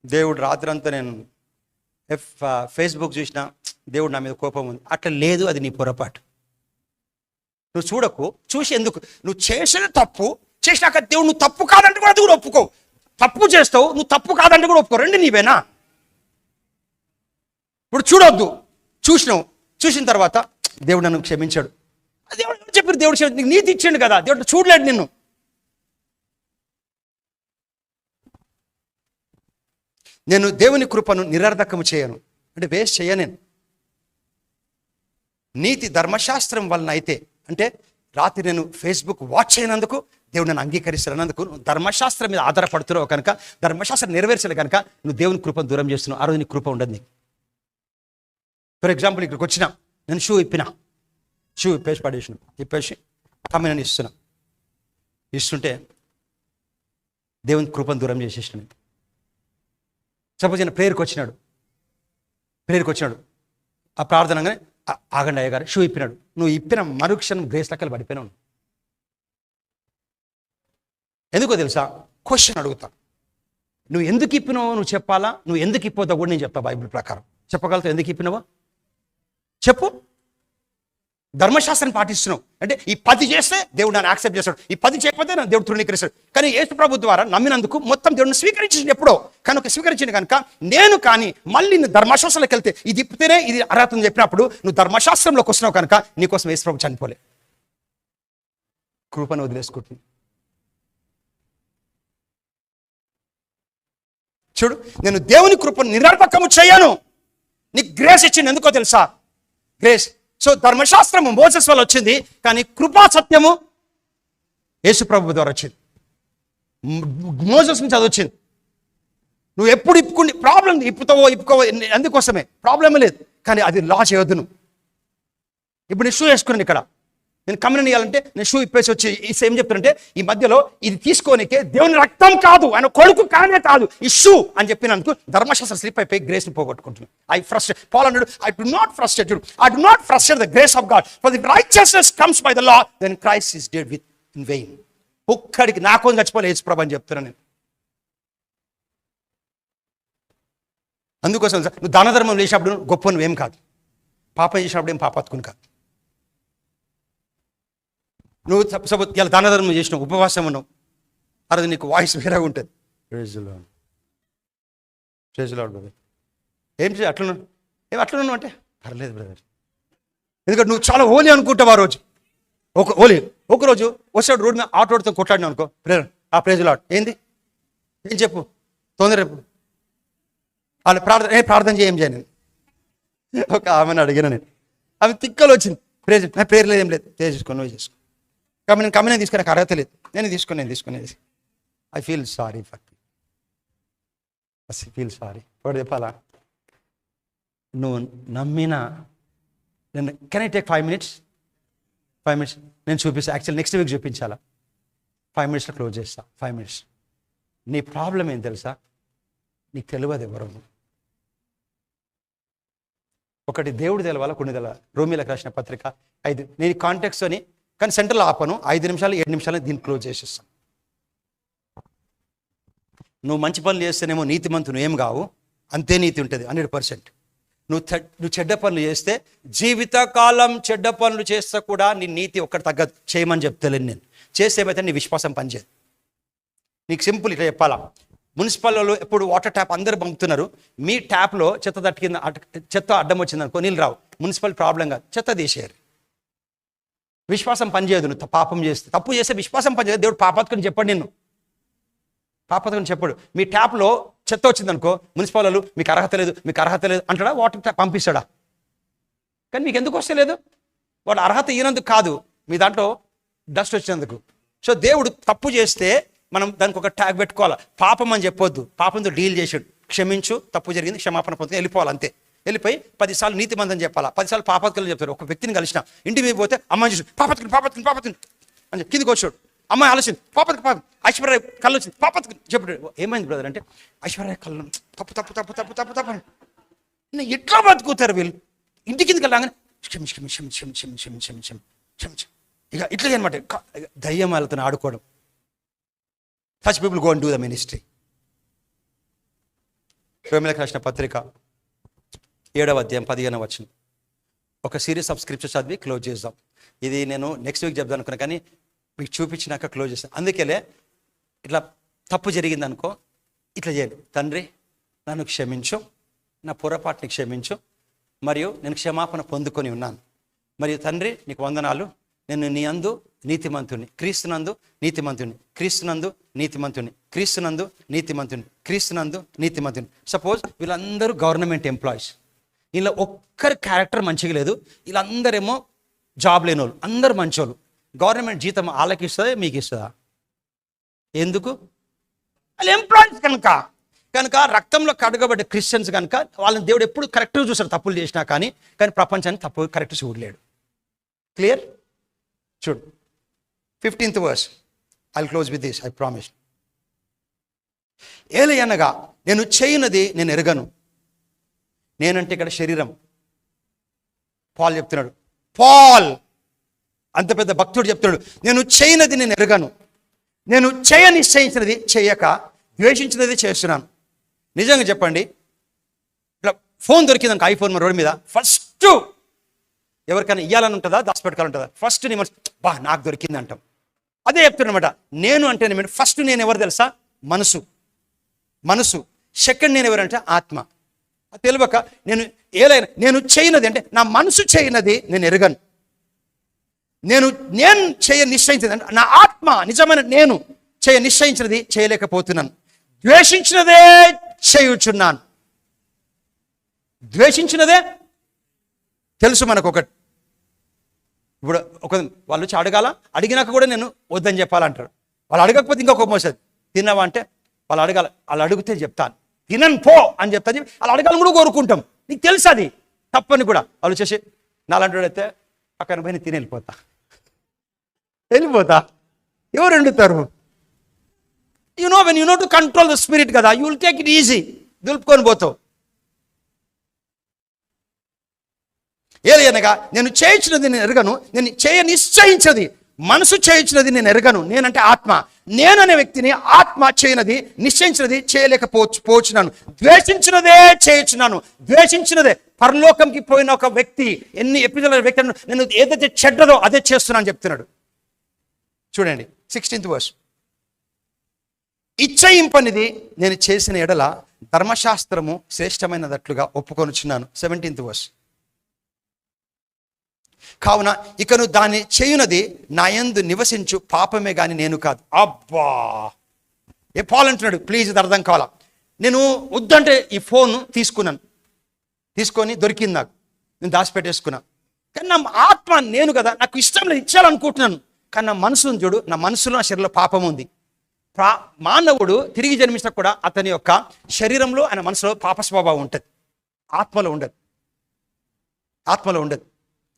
దేవుడు రాత్రంతా నేను ఫేస్బుక్ చూసినా దేవుడు నా మీద కోపం ఉంది, అట్లా లేదు. అది నీ పొరపాటు. నువ్వు చూడకు, చూసి ఎందుకు? నువ్వు చేసిన తప్పు చేసినాక దేవుడు నువ్వు తప్పు కాదంటే కూడా అది కూడా ఒప్పుకో. తప్పు చేస్తావు, నువ్వు తప్పు కాదంటే కూడా ఒప్పుకో. రెండు నీవేనా? ఇప్పుడు చూడొద్దు, చూసినావు, చూసిన తర్వాత దేవుడు నన్ను క్షమించాడు. దేవుడు చెప్పారు, దేవుడు నీకు నీతి ఇచ్చాడు కదా, దేవుడు చూడలేడు నిన్ను. నేను దేవుని కృపను నిరర్ధకము చేయను, అంటే వేస్ట్ చేయను. నేను నీతి ధర్మశాస్త్రం వలన అయితే, అంటే రాత్రి నేను ఫేస్బుక్ వాచ్ చేయనందుకు దేవుడు నన్ను అంగీకరిస్తున్నందుకు, నువ్వు ధర్మశాస్త్రం మీద ఆధారపడుతున్నావు కనుక, ధర్మశాస్త్రం నెరవేర్చలే కనుక నువ్వు దేవుని కృపను దూరం చేస్తున్నావు. ఆ రోజు నీ కృప ఉండదు నీకు. ఫర్ ఎగ్జాంపుల్, ఇక్కడికి వచ్చినా, నేను షూ ఇప్పేసి పడేసిన, ఇప్పేసి కమ్మినని ఇస్తుంటే దేవుని కృపను దూరం చేసేసిన. సపోజ్ నేను ప్రేయర్కి వచ్చినాడు, ఆ ప్రార్థనగానే ఆగండి అయ్యగారు షూ ఇప్పినాడు. నువ్వు ఇప్పిన మరుక్షణం గ్రేస్ లెక్కలు పడిపోయినావు. ఎందుకో తెలుసా? క్వశ్చన్ అడుగుతా. నువ్వు ఎందుకు ఇప్పినావో నువ్వు చెప్పాలా, నువ్వు ఎందుకు ఇప్పవుతావు కూడా నేను చెప్తా. బైబిల్ ప్రకారం చెప్పగలుగుతావు ఎందుకు ఇప్పినావో చెప్పు. ధర్మశాస్త్రం పాటిస్తున్నావు అంటే ఈ 10 చేస్తే దేవుడు నన్ను యాక్సెప్ట్ చేస్తాడు, ఈ 10 చేయకపోతే నన్ను దేవుడు తృణీకరిస్తాడు. కానీ యేసు ప్రభు ద్వారా నమ్మినందుకు మొత్తం దేవుడిని స్వీకరించింది ఎప్పుడో కనుక, స్వీకరించింది కనుక నేను కానీ మళ్ళీ నువ్వు ధర్మశాస్త్రంలోకి వెళ్తే ఇది ఇప్పితేనే ఇది అర్హత అని చెప్పినప్పుడు నువ్వు ధర్మశాస్త్రంలోకి వస్తున్నావు కనుక నీకోసం యేసు ప్రభు చనిపోలే. కృపను వదిలేసుకుంటుంది. చూడు, నేను దేవుని కృపను నిరర్ధకము చేయను. నీకు గ్రేస్ ఇచ్చింది ఎందుకో తెలుసా? గ్రేస్. సో ధర్మశాస్త్రము మోసెస్ వల్ల వచ్చింది, కానీ కృపా సత్యము యేసు ప్రభు ద్వారా వచ్చింది. మోసెస్ నుంచి అది వచ్చింది. నువ్వు ఎప్పుడు ఇప్పుకుని ప్రాబ్లం ఇప్పుకోవో అందుకోసమే ప్రాబ్లమే లేదు, కానీ అది లా చేయొద్దు. నువ్వు ఇప్పుడు నేను షూ వేసుకున్నాను, ఇక్కడ నేను కమ్యూనియన్ ఇవ్వాలంటే నేను షూ ఇప్పేసి వచ్చి ఏం చెప్తానంటే, ఈ మధ్యలో ఇది తీసుకోనికే దేవుని రక్తం కాదు, ఆయన కొడుకు కానే కాదు ఈ షూ అని చెప్పినందుకు ధర్మశాస్త్రం స్లిప్ అయిపోయి గ్రేస్ ని పోగొట్టుకుంటున్నాను. Paul added, I do not frustrate the grace of God, for the righteousness comes by the law, then Christ is dead in vain. ఒక్కడికి నాకోసం చచ్చిపోలే యేసు ప్రభు అని చెప్తున్నాను నేను. అందుకోసం నువ్వు దాన ధర్మం చేసినప్పుడు గొప్ప నువ్వేం కాదు, పాపం చేసినప్పుడు ఏం పాపాత్కుని కాదు. నువ్వు సపోజ్ ఇలా దాన ధర్మం చేసినావు, ఉపవాసం ఉన్నావు, అది నీకు వాయిస్ వేరేగా ఉంటుంది. ఏం చేయ అట్లున్నావు, అట్లున్నావు అంటే పర్లేదు బ్రదర్, ఎందుకంటే నువ్వు చాలా హోలీ అనుకుంటావు. ఆ రోజు ఒకరోజు వచ్చాడు రోడ్డు మీద ఆటోడితో కొట్లాడినావు అనుకో, ప్రేజ్ లాడ్ ఏంది ఏం చెప్పు, తొందర వాళ్ళు ప్రార్థన చేయం చేయను. ఒక ఆమెను అడిగిన నేను, ఆమె తిక్కలు వచ్చింది, ప్రేర్ లేదు ఏం లేదు, చేసుకో నువ్వు చేసుకో. కాబట్టి నేను కమ్మిన తీసుకునే అర్హత లేదు, నేను తీసుకునేది. ఐ ఫీల్ సారీ వాడు చెప్పాలా, నువ్వు నమ్మిన నేను కెన్ ఐ టేక్ 5 minutes నేను చూపిస్తాను. యాక్చువల్ నెక్స్ట్ వీక్ చూపించాలా, 5 minutesలో క్లోజ్ చేస్తా. 5 minutes. నీ ప్రాబ్లం ఏం తెలుసా? నీకు తెలియదు ఎవరు. ఒకటి దేవుడు తెలవాలా, కొన్ని తెలవాలి. రోమీలకు రాసిన పత్రిక 5. నేను కాంటెక్స్తోని కానీ సెంటర్లో ఆపను, 5 నిమిషాలు 7 నిమిషాలు దీన్ని క్లోజ్ చేసేస్తాను. నువ్వు మంచి పనులు చేస్తేనేమో నీతిమంతును ఏం కావు, అంతే నీతి ఉంటుంది 100%. నువ్వు చెడ్డ పనులు చేస్తే జీవితకాలం చెడ్డ పనులు చేస్తే కూడా నీ నీతి ఒక్కటి తగ్గదు. చేయమని చెప్తలేను నేను, చేస్తే ఏమైతే నీ విశ్వాసం పనిచేయదు. నీకు సింపుల్ ఇట్లా చెప్పాలా, మున్సిపల్లో ఎప్పుడు వాటర్ ట్యాప్ అందరూ పంపుతున్నారు, మీ ట్యాప్లో చెత్త అడ్డం వచ్చిందనుకో నీళ్ళు రావు, మున్సిపల్ ప్రాబ్లం కాదు, చెత్త తీసేయారు. విశ్వాసం పనిచేయదు. నువ్వు పాపం చేస్తే, తప్పు చేస్తే విశ్వాసం పనిచేయదు. దేవుడు పాపాత్కుని చెప్పాడు, నిన్ను పాపాత్కుని చెప్పాడు. మీ ట్యాప్లో చెత్త వచ్చిందనుకో, మున్సిపల్ వాళ్ళు మీకు అర్హత లేదు అంటాడా? వాటర్ ట్యాప్ పంపిస్తాడా? కానీ మీకు ఎందుకు వస్తే లేదు? వాడు అర్హత ఇవ్వనందుకు కాదు, మీ దాంట్లో డస్ట్ వచ్చినందుకు. సో దేవుడు తప్పు చేస్తే మనం దానికి ఒక ట్యాగ్ పెట్టుకోవాలి. పాపం అని చెప్పొద్దు, పాపంతో డీల్ చేసాడు, క్షమించు, తప్పు జరిగింది, క్షమాపణ పొందుతుంది, వెళ్ళిపోవాలి అంతే. వెళ్ళిపోయి 10 సార్లు నీతిమంతని చెప్పాలా, 10 సార్లు పాపాత్కులు చెప్తారు. ఒక వ్యక్తిని కలిసిన ఇంటి మీద పోతే అమ్మాయి చూసి పాపాత్కుని అని కిందికి వచ్చాడు. అమ్మాయి ఆలోచింది, పాపం ఐశ్వర్య కళ్ళు వచ్చింది, పాపత్కుని చెప్పాడు. ఏమైంది బ్రదర్ అంటే, ఐశ్వర్య కళ్ళు తప్పు ఎట్లా బతుకుతారు వీళ్ళు, ఇంటి కిందకి వెళ్ళగానే క్షమించు ఇక ఇట్లా అనమాట. దయ్యం వాళ్ళతో ఆడుకోవడం. Such people go and do the ministry. రోమిలకు రాసిన పత్రిక 7వ అధ్యాయం 15వ వచనం. ఒక సిరీస్ ఆఫ్ స్క్రిప్చర్ చదివి క్లోజ్ చేద్దాం. ఇది నేను నెక్స్ట్ వీక్ చెప్దాను అనుకున్నా, కానీ మీకు చూపించినాక క్లోజ్ చేస్తాను. అందుకేలే ఇట్లా తప్పు జరిగిందనుకో ఇట్లా చేయండి. తండ్రి నన్ను క్షమించు, నా పొరపాటుని క్షమించు, మరియు నేను క్షమాపణ పొందుకొని ఉన్నాను. మరియు తండ్రి నీకు వందనాలు, నేను నీ అందు నీతిమంతుని, క్రీస్తునందు నీతిమంతుని, క్రీస్తునందు నీతిమంతుని, క్రీస్తునందు నీతిమంతుని, క్రీస్తునందు నీతిమంతుని. సపోజ్ వీళ్ళందరూ గవర్నమెంట్ ఎంప్లాయీస్, ఇలా ఒక్కరి క్యారెక్టర్ మంచిగా లేదు, వీళ్ళందరేమో జాబ్ లేని వాళ్ళు, అందరు మంచోళ్ళు. గవర్నమెంట్ జీతం వాళ్ళకి ఇస్తుందా మీకు ఇస్తుందా? ఎందుకు? వాళ్ళు ఎంప్లాయీస్ కనుక రక్తంలో కడగబడ్డ క్రిస్టియన్స్ కనుక వాళ్ళని దేవుడు ఎప్పుడు కరెక్ట్గా చూస్తాడు, తప్పులు చేసినా కానీ ప్రపంచాన్ని తప్పు కరెక్ట్ చూడలేడు. క్లియర్? చూడు 15th verse. I close with this, I promise. ఏలయనగా నేను చేయనది నేను ఎరగను. నేనంటే ఇక్కడ శరీరం. పాల్ చెప్తున్నాడు, పాల్ అంత పెద్ద భక్తుడు చెప్తున్నాడు, నేను చేయనది నేను ఎరగను, నేను నిశ్చయించినది చేయక ద్వేషించినది చేస్తున్నాను. నిజంగా చెప్పండి, ఇట్లా ఫోన్ దొరికింది అనుకో, ఐఫోన్ రోడ్డు మీద, ఫస్ట్ ఎవరికైనా ఇవ్వాలని ఉంటుందా దాచిపెట్టుకోవాలంటుందా? ఫస్ట్ నీ మనసు బా నాకు దొరికింది అంటాం. అదే చెప్తున్నమాట. నేను అంటే ఫస్ట్ నేను ఎవరు తెలుసా? మనసు. సెకండ్ నేను ఎవరంటే ఆత్మ. అది తెలియక నేను చేయనది అంటే నా మనసు చేయనది నేను ఎరగను. నేను నిశ్చయించింది అంటే నా ఆత్మ నిజమైన నేను నిశ్చయించినది చేయలేకపోతున్నాను. ద్వేషించినదే చేయుచున్నాను. ద్వేషించినదే తెలుసు మనకు. ఇప్పుడు వాళ్ళు వచ్చి అడిగినాక కూడా నేను వద్దని చెప్పాలంటారు. వాళ్ళు అడగకపోతే ఇంకొక మోసది. తిన్నావా అంటే వాళ్ళు అడగాలి, వాళ్ళు అడిగితే చెప్తాను, తినను పో అని చెప్తాను. వాళ్ళు అడగాలని కూడా కోరుకుంటాం. నీకు తెలుసు అది తప్పని కూడా. వాళ్ళు వచ్చేసి నాలంటి అయితే పక్కన పోయి తిని వెళ్ళిపోతా. ఎవరు వండుతారు? when you know to control the spirit కదా, you will take it easy. దులుపుకొని పోతావు. ఏదనగా నేను చేయించినది నేను ఎరగను, నేను నిశ్చయించినది మనసు చేయించినది నేను ఎరగను. నేనంటే ఆత్మ. నేననే వ్యక్తిని ఆత్మ చేయనది నిశ్చయించినది చేయలేకపోతున్నాను. ద్వేషించినదే చేయించున్నాను. ద్వేషించినదే. పరలోకంకి పోయిన ఒక వ్యక్తి ఎన్ని ఎపిసోడ్ల వ్యక్తి నేను ఏదైతే చెడ్డదో అదే చేస్తున్నాను చెప్తున్నాడు. చూడండి 16th verse. ఇచ్చయింపనిది నేను చేసిన ఎడల ధర్మశాస్త్రము శ్రేష్టమైనదట్లుగా ఒప్పుకొనుచున్నాను. 17th verse. కావున ఇకను దాన్ని చేయునది నా యందు నివసించు పాపమే గాని నేను కాదు. అబ్బా, ఏ పాల్ అంటున్నాడు, ప్లీజ్ ఇది అర్థం కావాలా. నేను వద్దంటే ఈ ఫోన్ తీసుకొని దొరికింది నాకు, నేను దాచిపెట్టేసుకున్నా. కానీ నా ఆత్మ నేను కదా, నాకు ఇష్టం లేదు, ఇచ్చాలనుకుంటున్నాను. కానీ నా మనసు చూడు, నా మనసులో నా శరీరంలో పాపం ఉంది. మానవుడు తిరిగి జన్మించినా కూడా అతని యొక్క శరీరంలో ఆయన మనసులో పాప స్వభావం ఉంటుంది, ఆత్మలో ఉండదు.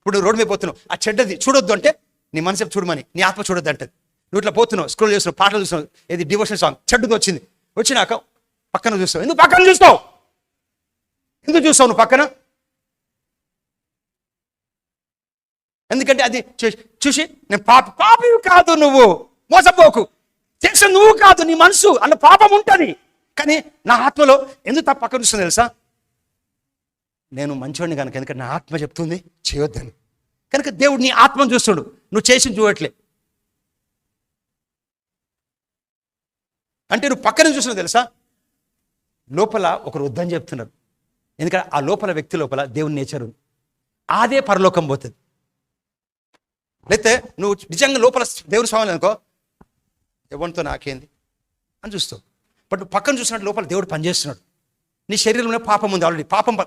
ఇప్పుడు రోడ్డు మీద పోతున్నావు, ఆ చెడ్డది చూడొద్దు అంటే నీ మనసు చూడమని, నీ ఆత్మ చూడొద్దు అంటది. నువ్వు ఇట్లా పోతున్నావు, స్క్రోల్ చేస్తున్నావు, పాటలు చూస్తున్నావు, ఏది డివోషనల్ సాంగ్, చెడ్డది వచ్చినాక పక్కన చూస్తావు. ఎందుకు పక్కన చూస్తావు? నువ్వు పక్కన? ఎందుకంటే అది చూసి నేను పాపి కాదు, నువ్వు మోసపోకు, తెలుసు నువ్వు కాదు, నీ మనసు అన్న పాపం ఉంటుంది. కానీ నా ఆత్మలో ఎందుకు తప్ప పక్కన చూస్తుంది తెలుసా? నేను మంచివాడిని కనుక, ఎందుకంటే నా ఆత్మ చెప్తుంది చేయొద్దని. కనుక దేవుడు నీ ఆత్మను చూస్తాడు, నువ్వు చేసి చూడట్లే. అంటే నువ్వు పక్కన చూస్తున్నావు తెలుసా, లోపల ఒకరు వద్దని చెప్తున్నారు. ఎందుకంటే ఆ లోపల వ్యక్తి లోపల దేవుని నేచరు, అదే పరలోకం పోతుంది. లేకపోతే నువ్వు నిజంగా లోపల దేవుని స్వామి అనుకో, ఎవరితో నాకేంది అని చూస్తావు. బట్ నువ్వు పక్కన చూసినట్టు లోపల దేవుడు పనిచేస్తున్నాడు. నీ శరీరంలో పాపం ఉంది, ఆల్రెడీ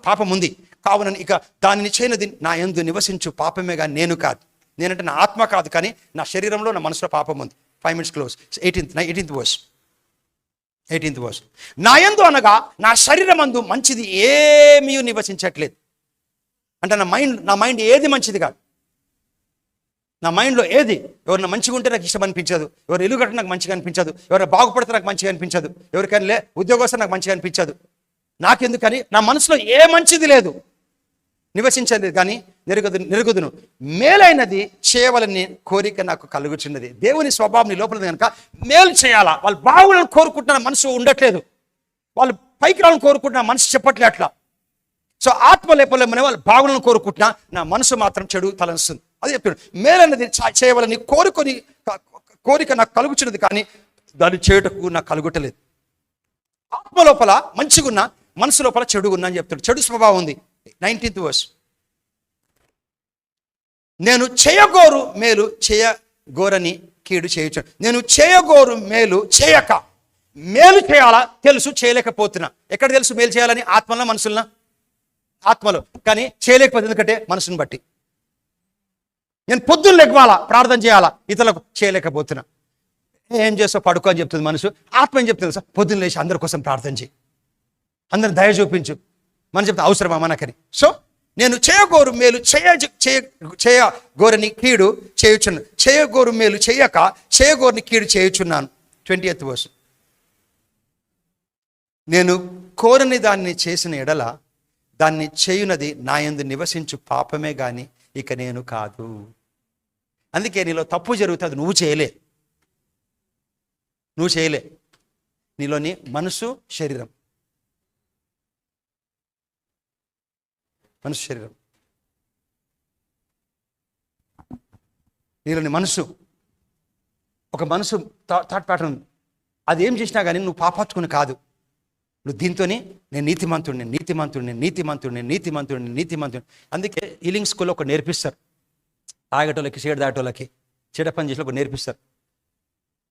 పాపం ఉంది. కావున ఇక దానిని చేయనది నా యందు నివసించు పాపమే కానీ నేను కాదు. నేనంటే నా ఆత్మ కాదు, కానీ నా శరీరంలో నా మనసులో పాపం ఉంది. 5 minutes క్లోజ్. 18th verse. నా యందు అనగా నా శరీరం అందు మంచిది ఏమీ నివసించట్లేదు. అంటే నా మైండ్ ఏది మంచిది కాదు. నా మైండ్లో ఏది ఎవరైనా మంచిగా ఉంటే నాకు ఇష్టం అనిపించదు, ఎవరు ఇల్లు కట్ట నాకు మంచిగా అనిపించదు, ఎవరైనా బాగుపడితే నాకు మంచిగా అనిపించదు, ఎవరికైనా ఉద్యోగస్తులు నాకు మంచిగా అనిపించదు. నాకెందుకని నా మనసులో ఏ మంచిది లేదు, నివసించలేదు కానీ నెరుగుదును. మేలైనది చేయవలని కోరిక నాకు కలుగుచున్నది. దేవుని స్వభావం లోపల కనుక మేలు చేయాలా, వాళ్ళు బాగులను కోరుకుంటున్న మనసు ఉండట్లేదు. వాళ్ళు పైకి రావాలని కోరుకుంటున్నా, మనసు చెప్పట్లే అట్లా. సో ఆత్మ లేపలేమనే వాళ్ళు బాగులను కోరుకుంటున్నా, నా మనసు మాత్రం చెడు తలంస్తుంది. అది చెప్తున్నాడు, మేలన్నది చేయవాలని కోరిక నాకు కలుగుచున్నది, కానీ దాన్ని చేయుటకు నాకు కలుగుటలేదు. ఆత్మ లోపల మంచిగా ఉన్నా, మనసు లోపల చెడు ఉన్నా అని చెప్తాడు. చెడు స్వభావం ఉంది. 19th verse. నేను చేయగోరు మేలు చేయగోరని కీడు చేయొచ్చు. నేను చేయగోరు మేలు చేయక, మేలు చేయాలా తెలుసు, చేయలేకపోతున్నా. ఎక్కడ తెలుసు మేలు చేయాలని? ఆత్మలో, మనసులనా? ఆత్మలో. కానీ చేయలేకపోతుంది, ఎందుకంటే మనసుని బట్టి. నేను పొద్దున్న లెగ్వాలా, ప్రార్థన చేయాలా, ఇతరులకు చేయలేకపోతున్నా. ఏం చేస్తావు, పడుకో అని చెప్తుంది మనసు. ఆత్మ ఏం చెప్తుంది సార్? పొద్దున్న లేచి అందరి కోసం ప్రార్థన చేయి, అందరిని దయ చూపించు. మనం చెప్తే అవసరమా మనకని. సో నేను చేయగోరు మేలు చేయగోరని కీడు చేయుచున్నాను, చేయగోరు మేలు చేయక చేయగోరని కీడు చేయుచున్నాను. 20th verse. నేను కోరని దాన్ని చేసిన ఎడల దాన్ని చేయునది నా యందు నివసించు పాపమే గాని ఇక నేను కాదు. అందుకే నీలో తప్పు జరుగుతుంది, నువ్వు చేయలే. నీలోని మనసు శరీరం, నీలోని మనసు, ఒక మనసు థాట్ ప్యాటర్న్. అది ఏం చేసినా కానీ నువ్వు పాపాత్ముని కాదు. నువ్వు దీంతోనే నేను నీతిమంతుడిని. అందుకే హీలింగ్ స్కూల్లో ఒక నేర్పిస్తారు, తాగేటోళ్ళకి, సిగరెట్ తాగేటోళ్ళకి, చెడ్డ పని చేసిన ఒక నేర్పిస్తారు.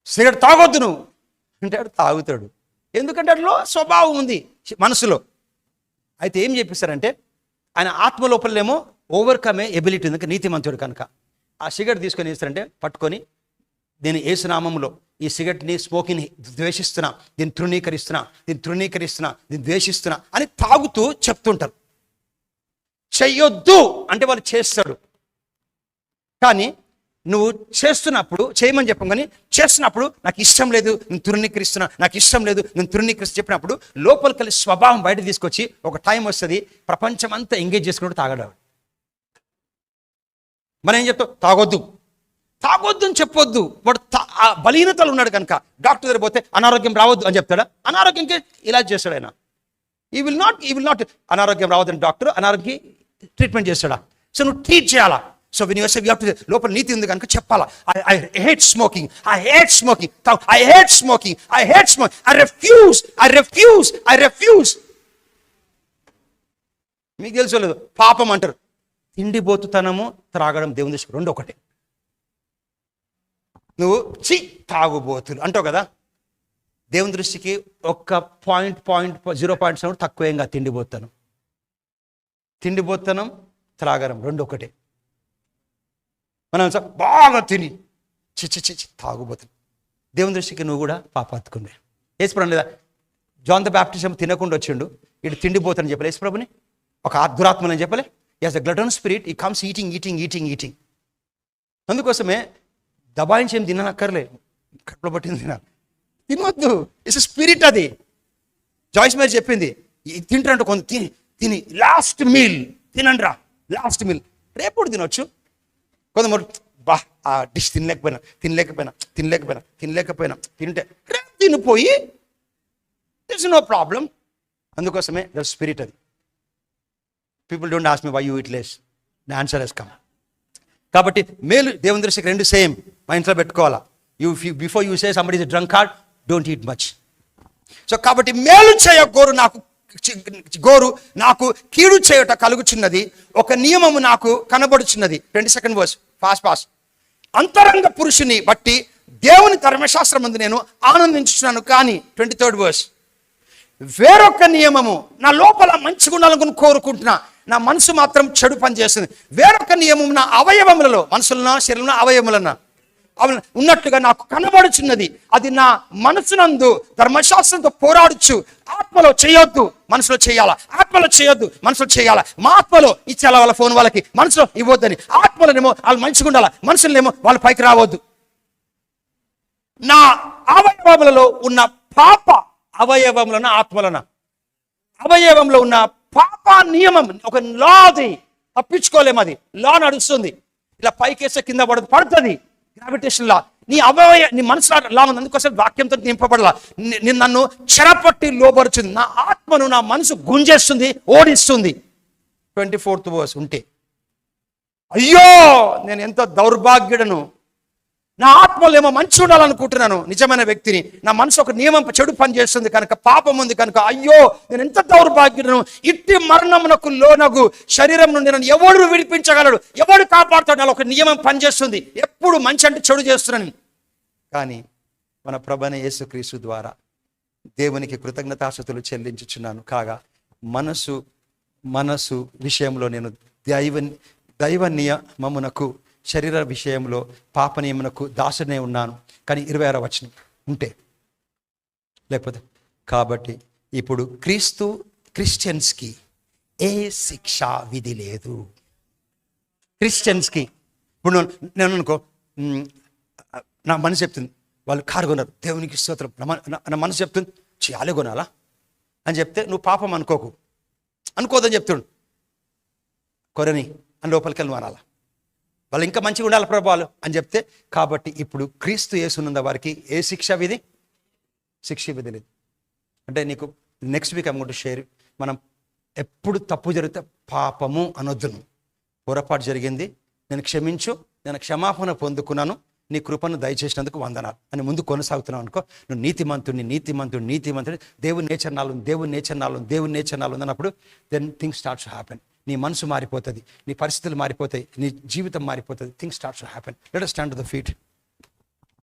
సిగరెట్ తాగొద్దు నువ్వు అంటే వాడు తాగుతాడు, ఎందుకంటే అట్లా స్వభావం ఉంది మనసులో. అయితే ఏం చెప్పిస్తారంటే, ఆయన ఆత్మ లోపలేమో ఓవర్కమే ఎబిలిటీ ఉంది, నీతిమంతుడు కనుక. ఆ సిగరెట్ తీసుకొని ఏస్తారంటే, పట్టుకొని నేను యేసునామములో ఈ సిగరెట్ని, స్మోకింగ్ ద్వేషిస్తున్నా, దీన్ని తృణీకరిస్తున్నా, దీన్ని ద్వేషిస్తున్నా అని తాగుతూ చెప్తుంటారు. చెయ్యొద్దు అంటే వాళ్ళు చేస్తాడు. కానీ నువ్వు చేస్తున్నప్పుడు చేయమని చెప్పం, కానీ చేస్తున్నప్పుడు నాకు ఇష్టం లేదు, నేను తృణీకరిస్తున్నా, చెప్పినప్పుడు లోపలికి వెళ్ళి స్వభావం బయట తీసుకొచ్చి ఒక టైం వస్తుంది, ప్రపంచం అంతా ఎంగేజ్ చేసుకున్నట్టు తాగడాడు. మనం ఏం చెప్తాం? తాగొద్దు అని చెప్పొద్దు. వాడు బలహీనతలు ఉన్నాడు కనుక డాక్టర్ దగ్గర పోతే అనారోగ్యం రావద్దు అని చెప్తాడా? అనారోగ్యంకి ఇలా చేస్తాడు ఆయన. ఈ విల్ నాట్ అనారోగ్యం రావద్దని డాక్టర్ అనారోగ్యం ట్రీట్మెంట్ చేస్తాడా? సో నువ్వు ట్రీట్ చేయాలా. So win yourself you have to, లోపల నీతి ఉంది కనుక చెప్పాలా, I hate smoking, I refuse. మీకు తెలుసు లేదు, పాపం అంటారు. తిండిబోతుతనము, త్రాగడం దేవుని దృష్టికి రెండు ఒకటే. నువ్వు తాగుబోతులు అంటావు కదా, దేవుని దృష్టికి ఒక్క 0.7 తక్కువేంగా తిండిబోతనం, త్రాగడం రెండు ఒకటే. మనం బాగా తిని తాగుబోతులు, దేవుని దృష్టికి నువ్వు కూడా పాపాత్తుకుందే. యేసుప్రభు లేదా, జాన్ ద బ్యాప్టిజం తినకుండా వచ్చిండు, ఇటు తిండిపోతానని చెప్పలే యేసుప్రభుని, ఒక దురాత్మని చెప్పలే. As a glutton spirit he comes eating. అందుకోసమే దబాయించి ఏం తిననక్కర్లే, కడుపులో పట్టింది తినొద్దు. It's spirit. అది జాయిస్ మేరీ చెప్పింది, తింటారంట కొంత తిని లాస్ట్ మీల్ తినండిరా, లాస్ట్ మీల్ రేపు తినొచ్చు. కొంతమంది ఆ డిష్ తినలేకపోయినా తింటే రేపు తినిపోయి దిస్ నో ప్రాబ్లం. అందుకోసమే ద స్పిరిట్. అది people don't ask me why you eat less, the answer he's come. కాబట్టి మేలు దేవుని దృష్టికి రెండు సేమ్ మా ఇంట్లో పెట్టుకోవాలా. Before you say somebody is drunk hard, don't eat much. So కాబట్టి మేలు చేయ గోరు నాకు కీడు చేయుట కలుగుచున్నది, ఒక నియమము నాకు కనబడుచున్నది. 22nd verse, fast. అంతరంగ పురుషుని బట్టి దేవుని ధర్మశాస్త్రం ముందు నేను ఆనందించుతున్నాను, కానీ 23rd verse, వేరొక నియమము నా లోపల మంచి గుణాలను కోరుకుంటున్నా, నా మనసు మాత్రం చెడు పని చేస్తుంది. వేరొక నియమం నా అవయవములలో, మనసులన శరీరంలో అవయవములన ఉన్నట్లుగా నాకు కనబడుచున్నది. అది నా మనసునందు ధర్మశాస్త్రంతో పోరాడుచు, ఆత్మలో చేయొద్దు మనసులో చేయాలా, ఆత్మలో చేయొద్దు మనసులో చేయాలా. మా ఆత్మలో ఇచ్చేలా వాళ్ళ ఫోన్ వాళ్ళకి, మనసులో ఇవ్వద్దని. ఆత్మలోనేమో వాళ్ళు మంచిగా ఉండాలా, మనసులోనేమో వాళ్ళు పైకి రావద్దు. నా అవయవములలో ఉన్న పాప, అవయవములన ఆత్మలన, అవయవంలో ఉన్న పాప నియమం ఒక లా, అది తప్పించుకోలేము. అది లా నడుస్తుంది. ఇలా పైకేస్తే కింద పడుతుంది, గ్రావిటేషన్ లా. నీ అవయవ నీ మనసు లా ఉంది, అందుకోసం వాక్యంతో నింపబడాల. నన్ను చెరపట్టి లోబరుచుంది, నా ఆత్మను నా మనసు గుంజేస్తుంది, ఓడిస్తుంది. 24th verse ఉంటే, అయ్యో నేను ఎంత దౌర్భాగ్యుడను, నా ఆత్మలో ఏమో మంచి ఉండాలనుకుంటున్నాను, నిజమైన వ్యక్తిని, నా మనసు ఒక నియమం చెడు పని చేస్తుంది కనుక, పాపం ఉంది కనుక, అయ్యో నేను ఎంత దౌర్భాగ్యుడను, ఇట్టి మరణమునకు లోనగు శరీరం నుండి నన్ను ఎవడు విడిపించగలడు, ఎవడు కాపాడుతాడు, నాలో ఒక నియమం పనిచేస్తుంది, ఎప్పుడు మంచి అంటే చెడు చేస్తున్నాను. కానీ మన ప్రభువైన యేసుక్రీస్తు ద్వారా దేవునికి కృతజ్ఞతాస్తుతులు చెల్లించుచున్నాను. కాగా మనసు విషయంలో నేను దైవ నియమమునకు, శరీర విషయంలో పాప నియమునకు దాసునే ఉన్నాను. కానీ 26వ వచనం ఉంటే, లేకపోతే కాబట్టి ఇప్పుడు క్రిస్టియన్స్కి ఏ శిక్షా విధి లేదు. క్రిస్టియన్స్కి ఇప్పుడు నేను అనుకో, నా మనసు చెప్తుంది వాళ్ళు కారు కొన్నారు, దేవునికి స్తోత్రం, నా మనసు చెప్తుంది చేయాలి కొనాలా అని చెప్తే, నువ్వు పాపం అనుకోదని చెప్తుండు, కొరని అని లోపలికి వెళ్ళి అనాలా, వాళ్ళు ఇంకా మంచిగా ఉండాలి ప్రభావాలు అని చెప్తే. కాబట్టి ఇప్పుడు క్రీస్తు యేసునంద వారికి ఏ శిక్ష విధి లేదు. అంటే నీకు next week I'm going to share, మనం ఎప్పుడు తప్పు జరిగితే పాపము అనొద్దును, పొరపాటు జరిగింది, నేను క్షమించు, నేను క్షమాపణ పొందుకున్నాను, నీ కృపను దయచేసినందుకు వందనాలు అని ముందు కొనసాగుతున్నావు అనుకో, నువ్వు నీతిమంతుడిని, దేవుని నేచర్ నాలో ఉందన్నప్పుడు then things starts to happen. నీ మనసు మారిపోతుంది, నీ పరిస్థితులు మారిపోతాయి, నీ జీవితం మారిపోతుంది, things starts to happen. Let us stand to the feet.